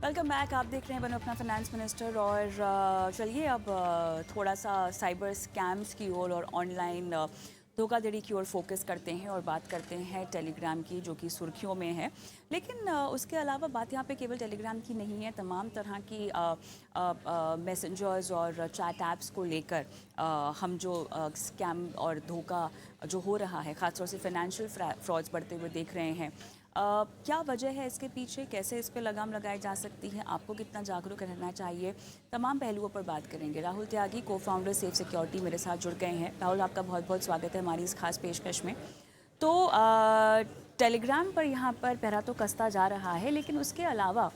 Welcome back. आप देख रहे हैं बनो अपना फाइनेंस मिनिस्टर। और चलिए अब थोड़ा सा साइबर स्कैम्स की ओर और ऑनलाइन धोखाधड़ी की ओर फोकस करते हैं और बात करते हैं टेलीग्राम की, जो कि सुर्खियों में है। लेकिन उसके अलावा बात यहाँ पे केवल टेलीग्राम की नहीं है। तमाम तरह की मैसेंजर्स और चैट ऐप्स को लेकर हम जो स्कैम और धोखा जो हो रहा है, ख़ासतौर से फाइनेंशियल फ्रॉड्स बढ़ते हुए देख रहे हैं। क्या वजह है इसके पीछे, कैसे इस पे लगाम लगाई जा सकती है, आपको कितना जागरूक रहना चाहिए, तमाम पहलुओं पर बात करेंगे। राहुल त्यागी, को फाउंडर सेफ सिक्योरिटी, मेरे साथ जुड़ गए हैं। राहुल, आपका बहुत बहुत स्वागत है हमारी इस खास पेशकश में। तो टेलीग्राम पर यहाँ पर पहरा तो कसता जा रहा है, लेकिन उसके अलावा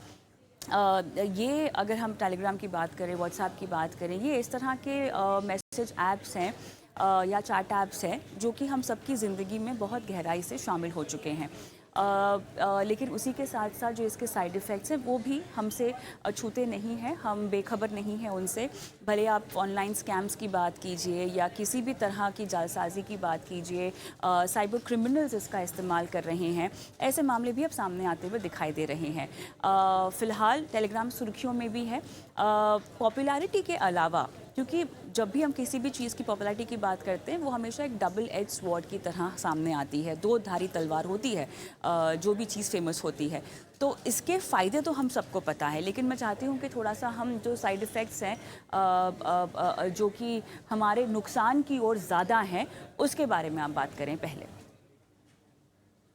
ये अगर हम टेलीग्राम की बात करें, व्हाट्सएप की बात करें, ये इस तरह के मैसेज ऐप्स हैं या चैट ऐप्स हैं जो कि हम सबकी ज़िंदगी में बहुत गहराई से शामिल हो चुके हैं। लेकिन उसी के साथ साथ जो इसके साइड इफ़ेक्ट्स हैं वो भी हमसे छूते नहीं हैं, हम बेखबर नहीं हैं उनसे। भले आप ऑनलाइन स्कैम्स की बात क़िजिए या किसी भी तरह की जालसाजी की बात कीजिए, साइबर क्रिमिनल्स इसका इस्तेमाल कर रहे हैं, ऐसे मामले भी अब सामने आते हुए दिखाई दे रहे हैं। फ़िलहाल टेलीग्राम सुर्खियों में भी है। पॉपुलैरिटी के अलावा, क्योंकि जब भी हम किसी भी चीज़ की पॉपुलैरिटी की बात करते हैं वो हमेशा एक डबल एज स्वॉर्ड की तरह सामने आती है, दो धारी तलवार होती है जो भी चीज़ फेमस होती है। तो इसके फ़ायदे तो हम सबको पता है, लेकिन मैं चाहती हूँ कि थोड़ा सा हम जो साइड इफ़ेक्ट्स हैं जो कि हमारे नुकसान की ओर ज़्यादा हैं, उसके बारे में आप बात करें पहले।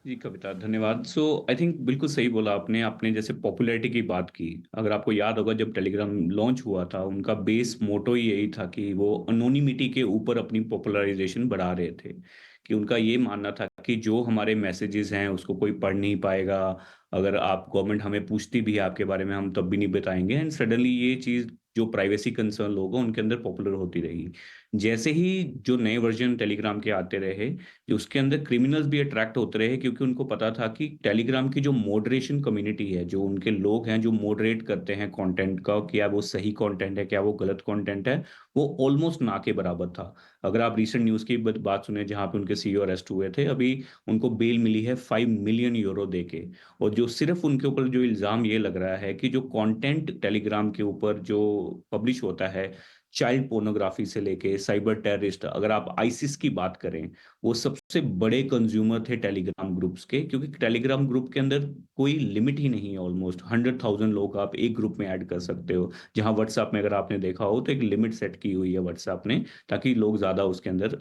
जी, कविता धन्यवाद। सो आई थिंक बिल्कुल सही बोला आपने। आपने जैसे पॉपुलैरिटी की बात की, अगर आपको याद होगा जब टेलीग्राम लॉन्च हुआ था, उनका बेस मोटो ही यही था कि वो एनोनिमिटी के ऊपर अपनी पॉपुलराइज़ेशन बढ़ा रहे थे। कि उनका ये मानना था कि जो हमारे मैसेजेस हैं उसको कोई पढ़ नहीं पाएगा। अगर आप गवर्नमेंट हमें पूछती भी है आपके बारे में, हम तब भी नहीं बताएँगे। एंड सडनली ये चीज़ जो प्राइवेसी कंसर्न लोग हैं उनके अंदर पॉपुलर होती रही। जैसे ही जो नए वर्ज़न टेलीग्राम के आते रहे, उसके अंदर क्रिमिनल्स भी अट्रैक्ट होते रहे, क्योंकि उनको पता था कि टेलीग्राम की जो मॉडरेशन कम्युनिटी है, जो उनके लोग हैं जो मॉडरेट करते हैं कंटेंट का, क्या वो सही कंटेंट है, क्या वो गलत कंटेंट है, वो ऑलमोस्ट ना के बराबर था। अगर आप रीसेंट न्यूज़ की बात सुने जहाँ पे उनके सीईओ अरेस्ट हुए थे, अभी उनको बेल मिली है 5 मिलियन यूरो देके। और जो सिर्फ़ उनके ऊपर जो इल्ज़ाम ये लग रहा है कि जो कंटेंट टेलीग्राम के ऊपर जो पब्लिश होता है, चाइल्ड पोर्नोग्राफी से लेके साइबर टेररिस्ट, अगर आप आईसिस की बात करें, वो सबसे बड़े कंज्यूमर थे टेलीग्राम ग्रुप्स के, क्योंकि टेलीग्राम ग्रुप के अंदर कोई लिमिट ही नहीं है। ऑलमोस्ट 100,000 लोग आप एक ग्रुप में ऐड कर सकते हो। जहां व्हाट्सएप में अगर आपने देखा हो तो एक लिमिट सेट की हुई है व्हाट्सएप ने, ताकि लोग ज़्यादा उसके अंदर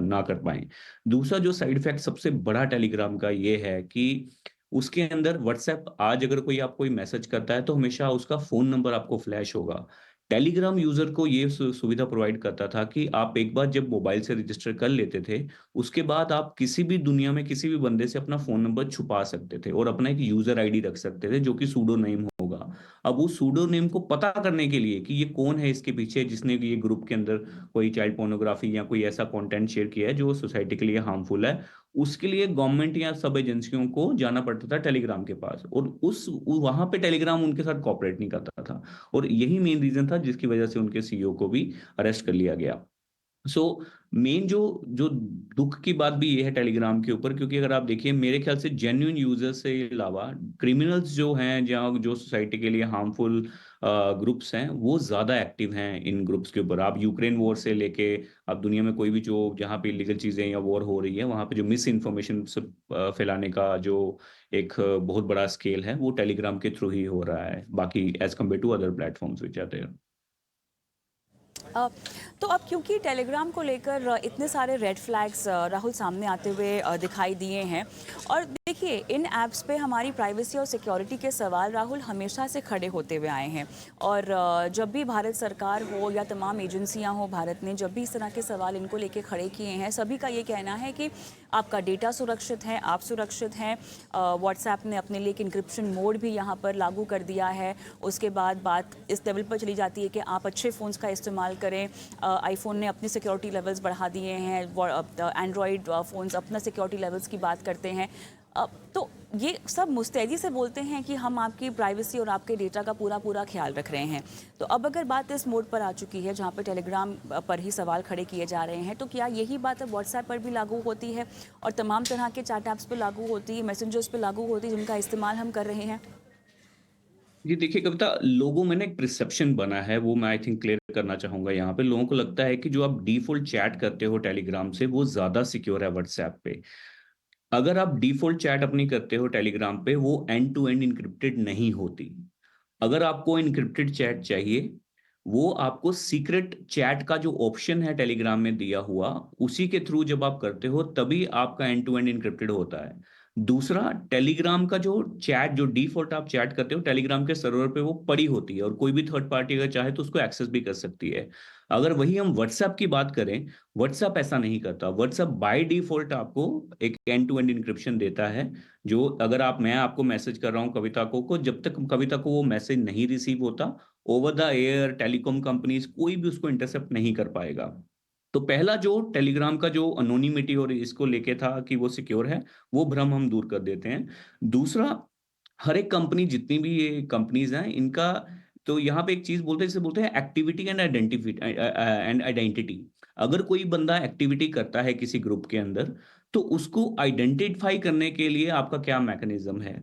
ना कर पाएँ। दूसरा जो साइड इफ़ेक्ट सबसे बड़ा टेलीग्राम का ये है कि उसके अंदर व्हाट्सएप, आज अगर कोई आपको कोई मैसेज करता है तो हमेशा उसका फ़ोन नंबर आपको फ्लैश होगा। टेलीग्राम यूज़र को ये सुविधा प्रोवाइड करता था कि आप एक बार जब मोबाइल से रजिस्टर कर लेते थे, उसके बाद आप किसी भी दुनिया में किसी भी बंदे से अपना फ़ोन नंबर छुपा सकते थे और अपना एक यूज़र आईडी रख सकते थे, जो कि सूडो नेम होगा। अब उस सूडो नेम को पता करने के लिए कि ये कौन है इसके पीछे, जिसने ये ग्रुप के अंदर कोई चाइल्ड पोर्नोग्राफी या कोई ऐसा कंटेंट शेयर किया है जो सोसाइटी के लिए हार्मफुल है, उसके लिए गवर्नमेंट या सब एजेंसियों को जाना पड़ता था टेलीग्राम के पास, और उस वहाँ पे टेलीग्राम उनके साथ कोऑपरेट नहीं करता था। और यही मेन रीज़न था जिसकी वजह से उनके सीईओ को भी अरेस्ट कर लिया गया। सो मेन जो जो दुःख की बात भी ये है टेलीग्राम के ऊपर, क्योंकि अगर आप देखिए, मेरे ख्याल से जेन्युइन यूज़र्स से अलावा क्रिमिनल्स जो हैं, जहाँ जो सोसाइटी के लिए हार्मफुल ग्रुप्स हैं, वो ज़्यादा एक्टिव हैं इन ग्रुप्स के ऊपर। आप यूक्रेन वॉर से लेके आप दुनिया में कोई भी जो जहाँ पे इल्लीगल चीज़ें या वॉर हो रही है, वहाँ पे जो मिस इन्फॉर्मेशन सब फैलाने का जो एक बहुत बड़ा स्केल है, वो टेलीग्राम के थ्रू ही हो रहा है। बाकी as compare to other platforms which are there. Uh, तो अब क्योंकि टेलीग्राम को लेकर इतने सारे रेड फ्लैग्स राहुल सामने आते हुए दिखाई दिए हैं। और देखिए, इन ऐप्स पे हमारी प्राइवेसी और सिक्योरिटी के सवाल राहुल हमेशा से खड़े होते हुए आए हैं। और जब भी भारत सरकार हो या तमाम एजेंसियां हो भारत ने जब भी इस तरह के सवाल इनको लेके खड़े किए हैं, सभी का ये कहना है कि आपका डेटा सुरक्षित है, आप सुरक्षित हैं। व्हाट्सएप ने अपने लिए एक इंक्रिप्शन मोड भी यहाँ पर लागू कर दिया है। उसके बाद बात इस लेवल पर चली जाती है कि आप अच्छे फ़ोन्स का इस्तेमाल करें। आईफोन ने अपने सिक्योरिटी लेवल्स बढ़ा दिए हैं, एंड्रॉयड फ़ोन्स अपना सिक्योरिटी लेवल्स की बात करते हैं। तो ये सब मुस्तैदी से बोलते हैं कि हम आपकी प्राइवेसी और आपके डेटा का पूरा पूरा ख्याल रख रहे हैं। तो अब अगर बात इस मोड पर आ चुकी है जहाँ पर टेलीग्राम पर ही सवाल खड़े किए जा रहे हैं, तो क्या यही बात अब व्हाट्सएप पर भी लागू होती है और तमाम तरह के चैट ऐप्स पर लागू होती है, मैसेंजर्स पर लागू होती है जिनका इस्तेमाल हम कर रहे हैं? जी देखिए कविता, लोगों में ना एक परसेप्शन बना है, वो मैं आई थिंक क्लियर करना चाहूँगा यहाँ पे। लोगों को लगता है कि जो आप डिफ़ॉल्ट चैट करते हो टेलीग्राम से, वो ज़्यादा सिक्योर है व्हाट्सऐप पे। अगर आप डिफ़ॉल्ट चैट अपनी करते हो टेलीग्राम पे, वो एंड टू एंड एन्क्रिप्टेड नहीं होती। अगर आपको एन्क्रिप्टेड चैट चाहिए, वो आपको सीक्रेट चैट का जो ऑप्शन है टेलीग्राम में दिया हुआ, उसी के थ्रू जब आप करते हो, तभी आपका एंड टू एंड एन्क्रिप्टेड होता है। दूसरा, टेलीग्राम का जो चैट, जो डिफ़ॉल्ट आप चैट करते हो, टेलीग्राम के सर्वर पे वो पड़ी होती है और कोई भी थर्ड पार्टी अगर चाहे तो उसको एक्सेस भी कर सकती है। अगर वही हम व्हाट्सऐप की बात करें, व्हाट्सऐप ऐसा नहीं करता। व्हाट्सऐप बाय डिफ़ॉल्ट आपको एक एंड टू एंड एन्क्रिप्शन देता है, जो अगर मैं आपको मैसेज कर रहा हूँ कविता को जब तक कविता को वो मैसेज नहीं रिसीव होता, over the air telecom companies कोई भी उसको इंटरसेप्ट नहीं कर पाएगा। तो पहला जो टेलीग्राम का जो एनोनिमिटी और इसको लेके था कि वो सिक्योर है, वो भ्रम हम दूर कर देते हैं। दूसरा, हर एक कंपनी, जितनी भी ये कंपनीज़ हैं, इनका तो यहाँ पे एक चीज़ बोलते हैं, जिसे बोलते हैं एक्टिविटी एंड आइडेंटिटी। अगर कोई बंदा एक्टिविटी करता है किसी ग्रुप के अंदर, तो उसको आइडेंटिफ़ाई करने के लिए आपका क्या मैकेनिज़्म है?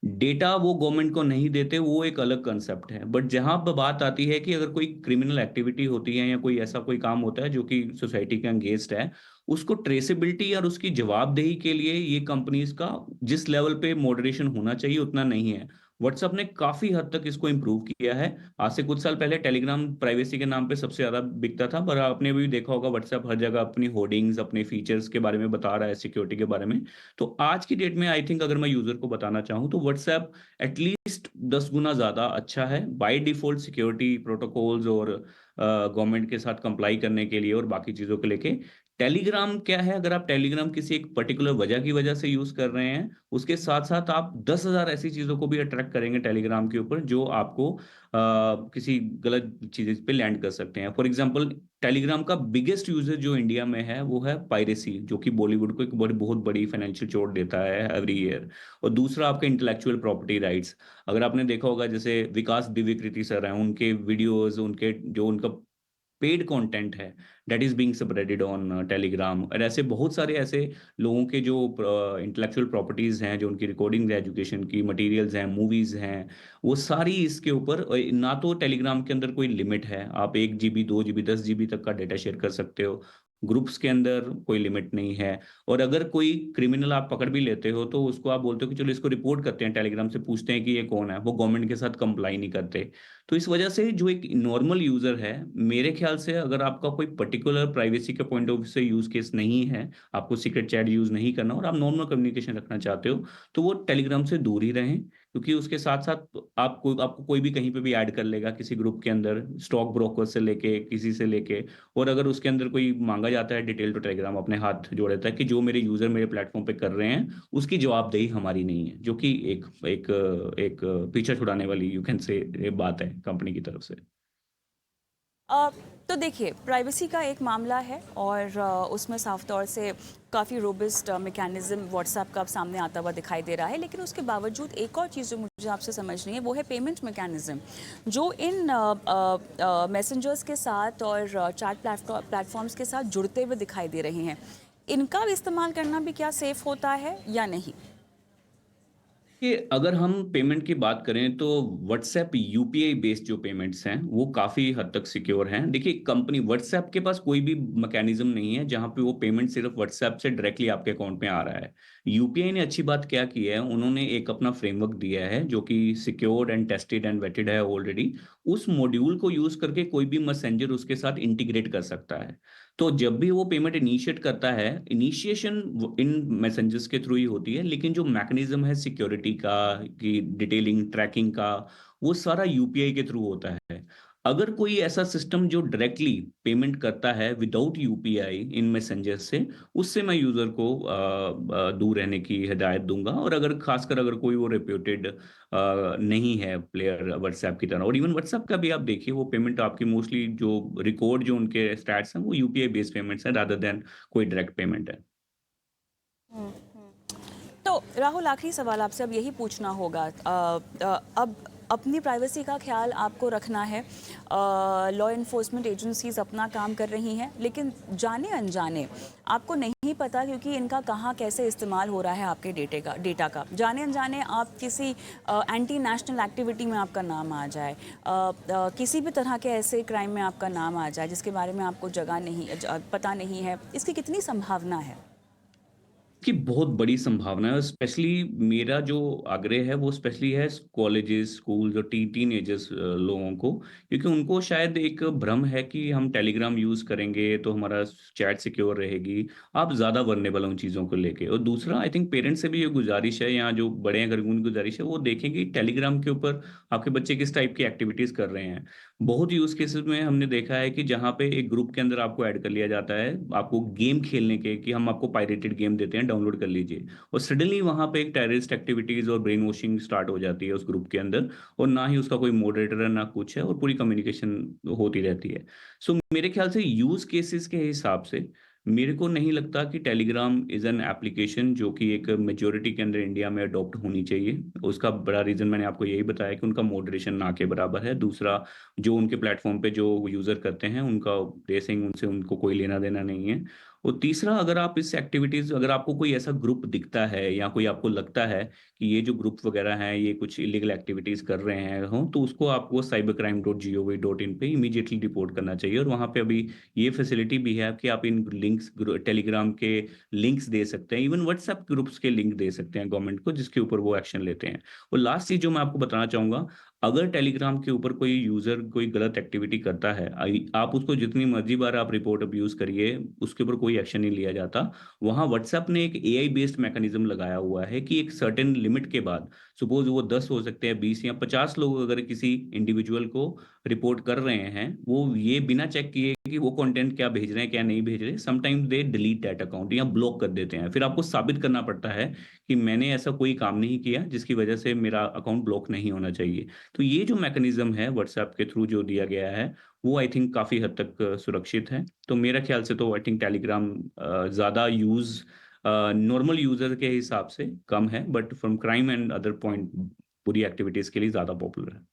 डेटा वो गवर्नमेंट को नहीं देते, वो एक अलग कांसेप्ट है। बट जहाँ पे बात आती है कि अगर कोई क्रिमिनल एक्टिविटी होती है या कोई ऐसा कोई काम होता है जो कि सोसाइटी के अगेंस्ट है, उसको ट्रेसेबिलिटी और उसकी जवाबदेही के लिए ये कंपनीज़ का जिस लेवल पे मॉडरेशन होना चाहिए उतना नहीं है। व्हाट्सएप ने काफ़ी हद तक इसको इम्प्रूव किया है। आज से कुछ साल पहले टेलीग्राम प्राइवेसी के नाम पे सबसे ज़्यादा बिकता था, पर आपने भी देखा होगा व्हाट्सएप हर जगह अपनी होर्डिंग्स, अपने फीचर्स के बारे में बता रहा है, सिक्योरिटी के बारे में। तो आज की डेट में आई थिंक अगर मैं यूज़र को बताना चाहूँ तो व्हाट्सएप एटलीस्ट 10 गुना ज़्यादा अच्छा है। बाय डिफ़ॉल्ट सिक्योरिटी प्रोटोकॉल्स और गवर्नमेंट के साथ कंप्लाई करने के लिए और बाकी चीज़ों को लेके। टेलीग्राम क्या है, अगर आप टेलीग्राम किसी एक पर्टिकुलर वजह की वजह से यूज़ कर रहे हैं, उसके साथ-साथ आप 10,000 ऐसी चीज़ों को भी अट्रैक्ट करेंगे टेलीग्राम के ऊपर जो आपको किसी गलत चीज़ पे लैंड कर सकते हैं। फॉर एग्ज़ाम्पल, टेलीग्राम का बिगेस्ट यूज़र जो इंडिया में है, वो है पायरेसी, जो कि बॉलीवुड को एक बहुत बड़ी फाइनेंशियल चोट देता है एवरी ईयर। और दूसरा आपका इंटेलेक्चुअल प्रॉपर्टी राइट्स। अगर आपने देखा होगा, जैसे विकास दिव्यकृति सर हैं, उनके वीडियोज़, उनके जो उनका पेड कंटेंट है, that is being separated on Telegram. और ऐसे बहुत सारे ऐसे लोगों के जो इंटेलेक्चुअल प्रॉपर्टीज़ हैं, जो उनकी रिकॉर्डिंग्स है, एजुकेशन की मटेरियल्स हैं, मूवीज़ हैं, वो सारी इसके ऊपर ना तो टेलीग्राम के अंदर कोई लिमिट है, आप 1 जीबी, 2 जीबी, 10 जीबी तक का डेटा शेयर कर सकते हो। ग्रुप्स के अंदर कोई लिमिट नहीं है। और अगर कोई क्रिमिनल आप पकड़ भी लेते हो, तो उसको आप बोलते हो कि चलो इसको रिपोर्ट करते हैं, टेलीग्राम से पूछते हैं कि ये कौन है, वो गवर्नमेंट के साथ कंप्लाई नहीं करते। तो इस वजह से जो एक नॉर्मल यूज़र है, मेरे ख़्याल से अगर आपका कोई पर्टिकुलर प्राइवेसी के पॉइंट ऑफ व्यू से यूज़ केस नहीं है, आपको सीक्रेट चैट यूज़ नहीं करना और आप नॉर्मल कम्युनिकेशन रखना चाहते हो, तो वो टेलीग्राम से दूर ही रहें। क्योंकि उसके साथ-साथ आपको कोई भी कहीं पे भी ऐड कर लेगा किसी ग्रुप के अंदर, स्टॉक ब्रोकर से लेके, किसी से लेके। और अगर उसके अंदर कोई माँगा जाता है डिटेल, तो टेलीग्राम अपने हाथ जोड़ देता है कि जो मेरे यूज़र मेरे प्लेटफ़ॉर्म पे कर रहे हैं, उसकी जवाबदेही हमारी नहीं है। जो कि एक एक एक पीछा छुड़ाने वाली यू कैन से ये बात है कंपनी की तरफ से। अ, तो देखिए, प्राइवेसी का एक मामला है और उसमें साफ तौर से काफ़ी रोबस्ट मैकेनिज्म व्हाट्सएप का अब सामने आता हुआ दिखाई दे रहा है, लेकिन उसके बावजूद एक और चीज़ जो मुझे आपसे समझनी है वो है पेमेंट मैकेनिज्म, जो इन मैसेंजर्स के साथ और चैट प्लेटफॉर्म्स के साथ जुड़ते हुए दिखाई दे रहे हैं। इनका भी इस्तेमाल करना भी क्या सेफ होता है या नहीं? कि अगर हम पेमेंट की बात करें तो व्हाट्सएप यूपीआई बेस्ड जो पेमेंट्स हैं वो काफ़ी हद तक सिक्योर हैं। देखिए, कंपनी व्हाट्सएप के पास कोई भी मैकेनिज्म नहीं है जहाँ पे वो पेमेंट सिर्फ व्हाट्सएप से डायरेक्टली आपके अकाउंट में आ रहा है। यूपीआई ने अच्छी बात क्या की है, उन्होंने एक अपना फ्रेमवर्क दिया है जो कि secured and tested and vetted है ऑलरेडी। उस मॉड्यूल को यूज़ करके कोई भी मैसेंजर उसके साथ इंटीग्रेट कर सकता है। तो जब भी वो पेमेंट इनिशिएट करता है, इनिशिएशन इन मैसेंजर्स के थ्रू ही होती है, लेकिन जो मैकेनिज्म है सिक्योरिटी का, कि डिटेलिंग, ट्रैकिंग का, वो सारा यूपीआई के थ्रू होता है। अगर कोई ऐसा सिस्टम जो डायरेक्टली पेमेंट करता है विदाउट यूपीआई इन मैसेंजर से, उससे मैं यूज़र को दूर रहने की हिदायत दूँगा। और अगर खासकर अगर कोई वो रेप्यूटेड नहीं है प्लेयर व्हाट्सऐप की तरह, और इवन व्हाट्सऐप का भी आप देखिए, वो पेमेंट आपकी मोस्टली जो रिकॉर्ड जो उनके स्टैट्स हैं, वो यूपीआई बेस्ड पेमेंट्स हैं रादर देन कोई डायरेक्ट पेमेंट है। तो राहुल, आखिरी सवाल आपसे अब यही पूछना होगा। अब अपनी प्राइवेसी का ख्याल आपको रखना है। लॉ इन्फोर्समेंट एजेंसीज अपना काम कर रही हैं, लेकिन जाने अनजाने आपको नहीं पता क्योंकि इनका कहाँ कैसे इस्तेमाल हो रहा है आपके डेटा का। जाने अनजाने आप किसी एंटी नेशनल एक्टिविटी में आपका नाम आ जाए, किसी भी तरह के ऐसे क्राइम में आपका नाम आ जाए जिसके बारे में आपको पता नहीं है, इसकी कितनी संभावना है? कि बहुत बड़ी संभावना है और स्पेशली मेरा जो आग्रह है वो स्पेशली है कॉलेजेस, स्कूल जो टीनेजर्स लोगों को, क्योंकि उनको शायद एक भ्रम है कि हम टेलीग्राम यूज़ करेंगे तो हमारा चैट सिक्योर रहेगी। आप ज़्यादा वल्नरेबल हो उन चीज़ों को लेके और दूसरा आई थिंक पेरेंट्स से भी ये गुज़ारिश है या जो बड़े हैं घर की उनकी गुज़ारिश है वो देखें कि टेलीग्राम के ऊपर आपके बच्चे किस टाइप की एक्टिविटीज़ कर रहे हैं। बहुत यूज़ केसेस में हमने देखा है कि जहाँ पे एक ग्रुप के अंदर आपको ऐड कर लिया जाता है, आपको गेम खेलने के कि हम आपको पायरेटेड गेम देते हैं, डाउनलोड कर लीजिए। और सडनली वहाँ पे एक टेररिस्ट एक्टिविटीज़ और ब्रेन वॉशिंग स्टार्ट हो जाती है उस ग्रुप के अंदर और ना ही उसका कोई मॉडरेटर है, ना कुछ है और पूरी कम्युनिकेशन होती रहती है। सो मेरे ख्याल से यूज़ केसेस के हिसाब से मेरे को नहीं लगता कि टेलीग्राम इज़ एन एप्लीकेशन जो कि एक मेजॉरिटी के अंदर इंडिया में अडॉप्ट होनी चाहिए। उसका बड़ा रीज़न मैंने आपको यही बताया कि उनका मॉडरेशन ना के बराबर है। दूसरा जो उनके प्लेटफ़ॉर्म पे जो यूज़र करते हैं, उनका रेसिंग उनसे उनको कोई लेना-देना नहीं है। और तीसरा अगर आप इस एक्टिविटीज़ अगर आपको कोई ऐसा ग्रुप दिखता है या कोई आपको लगता है कि ये जो ग्रुप वगैरह हैं, ये कुछ इल्लीगल एक्टिविटीज़ कर रहे हैं तो उसको आपको cybercrime.gov.in पे इमीडिएटली रिपोर्ट करना चाहिए और वहाँ पे अभी ये फैसिलिटी भी है कि आप इन लिंक्स टेलीग्राम के लिंक्स दे सकते हैं, इवन व्हाट्सएप ग्रुप्स के लिंक दे सकते हैं गवर्नमेंट को जिसके ऊपर वो एक्शन लेते हैं। और लास्ट चीज़ जो मैं आपको बताना चाहूँगा, अगर टेलीग्राम के ऊपर कोई यूज़र कोई गलत एक्टिविटी करता है, आप उसको जितनी मर्ज़ी बार आप रिपोर्ट अब्यूज़ करिए, उसके ऊपर कोई एक्शन नहीं लिया जाता। वहाँ व्हाट्सएप ने एक एआई बेस्ड मैकेनिज़्म लगाया हुआ है कि एक सर्टेन लिमिट के बाद, सपोज़ वो 10 हो सकते हैं, 20 या 50 लोग अगर किसी इंडिविजुअल को रिपोर्ट कर रहे हैं, वो ये बिना चेक किए कि वो कंटेंट क्या भेज रहे हैं, क्या नहीं भेज रहे, sometimes they delete that account या ब्लॉक कर देते हैं। फिर आपको साबित करना पड़ता है कि मैंने ऐसा कोई काम नहीं किया, जिसकी वजह से मेरा अकाउंट ब्लॉक नहीं होना चाहिए। तो ये जो मैकेनिज़्म है व्हाट्सऐप के थ्रू जो दिया गया है, वो आई थिंक काफ़ी हद तक सुरक्षित है। तो मेरा ख़्याल से तो आई थिंक टेलीग्राम ज़्यादा नॉर्मल यूज़र के हिसाब से कम है, but from crime and other point बुरी एक्टिविटीज़ के लिए ज़्यादा पॉपुलर है।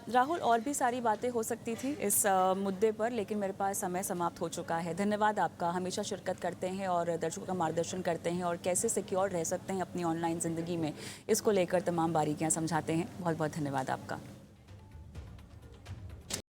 राहुल, और भी सारी बातें हो सकती थी इस मुद्दे पर, लेकिन मेरे पास समय समाप्त हो चुका है। धन्यवाद आपका, हमेशा शिरकत करते हैं और दर्शकों का मार्गदर्शन करते हैं और कैसे सिक्योर रह सकते हैं अपनी ऑनलाइन ज़िंदगी में, इसको लेकर तमाम बारीकियां समझाते हैं। बहुत बहुत धन्यवाद आपका।